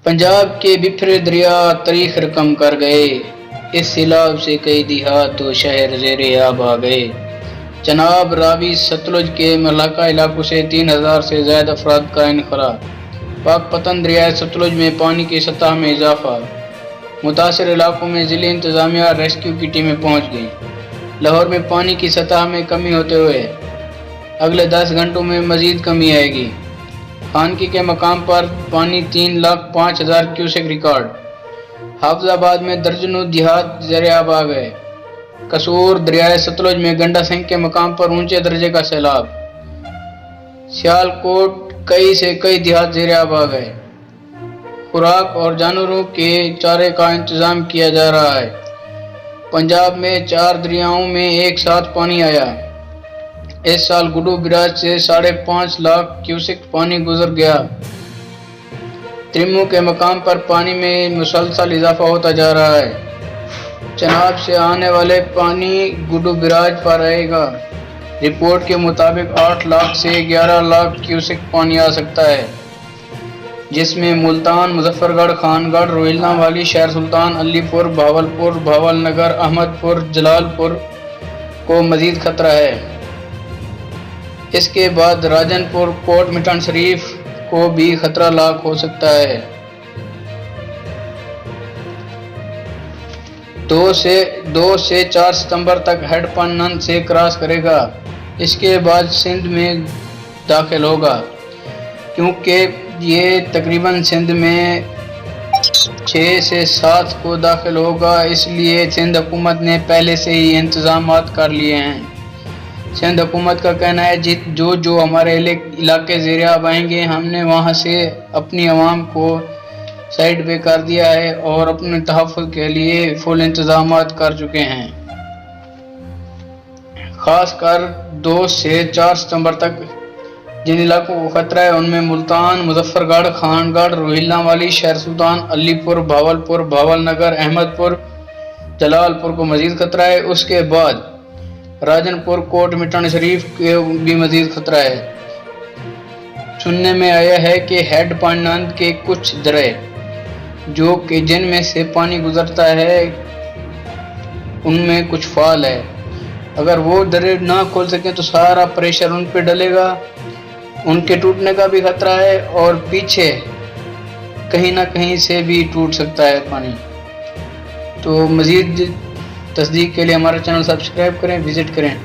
पंजाब के बिखरे दरिया तारीख रकम कर गए। इस सैलाब से कई देहात व शहर ज़ेरे आब आ गए। जनाब रावी सतलुज के मलाका इलाकों से 3000 से ज़्यादा अफराद का इनखला। पाकपतन दरिया सतलुज में पानी की सतह में इजाफा। मुतासर इलाकों में ज़िले इंतज़ामिया रेस्क्यू की टीमें पहुँच गईं। लाहौर में पानी की सतह में कमी होते हुए अगले 10 घंटों में मज़ीद कमी आएगी। खानकी के मकाम पर पानी 3,05,000 क्यूसेक रिकॉर्ड। हाफिजाबाद में दर्जनों देहात ज़ेरे आब आ गए। कसूर दरियाए सतलुज में गंडा सिंह के मकाम पर ऊंचे दर्जे का सैलाब। सियालकोट कई से कई देहात ज़ेरे आब आ गए। खुराक और जानवरों के चारे का इंतजाम किया जा रहा है। पंजाब में 4 दरियाओं में एक साथ पानी आया। इस साल गुडू बिराज से 5.5 लाख क्यूसेक पानी गुजर गया। त्रिमू के मकाम पर पानी में मुसलसल इजाफा होता जा रहा है। चनाब से आने वाले पानी गुडू बिराज पर आएगा। रिपोर्ट के मुताबिक 8 लाख से 11 लाख क्यूसेक पानी आ सकता है, जिसमें मुल्तान, मुजफ्फरगढ़, खानगढ़, रोहिल्ला वाली, शहर सुल्तान, अलीपुर, भावलपुर, भावलनगर, अहमदपुर, जलालपुर को मजीद खतरा है। इसके बाद राजनपुर, कोट मिठान शरीफ को भी खतरा लाक हो सकता है। 2 से 4 सितंबर तक हेड पन्नन से क्रॉस करेगा। इसके बाद सिंध में दाखिल होगा। क्योंकि ये तकरीबन सिंध में 6 से 7 को दाखिल होगा, इसलिए सिंध हुकूमत ने पहले से ही इंतजामात कर लिए हैं। सिंध हुकूमत का कहना है जो हमारे इलाके ज़ेरे आब आएंगे, हमने वहाँ से अपनी आवाम को साइड पे कर दिया है और अपने तहफ़्फ़ुज़ के लिए फुल इंतजामात कर चुके हैं। ख़ासकर 2 से 4 सितंबर तक जिन इलाकों को खतरा है उनमें मुल्तान, मुजफ्फरगढ़, खानगढ़, रोहिल्ला वाली, शहर सुल्तान, अलीपुर, भावलपुर, भावलनगर, अहमदपुर, जलालपुर को मज़ीद खतरा है। उसके बाद राजनपुर, कोट मिठान शरीफ के भी मजीद खतरा है। सुनने में आया है कि हेड पन्नन के कुछ दरे जो कि जिनमें से पानी गुजरता है उनमें कुछ फाल है। अगर वो दरे ना खोल सकें तो सारा प्रेशर उन पे डलेगा, उनके टूटने का भी खतरा है और पीछे कहीं ना कहीं से भी टूट सकता है पानी। तो मजीद तस्दीक के लिए हमारा चैनल सब्सक्राइब करें, विजिट करें।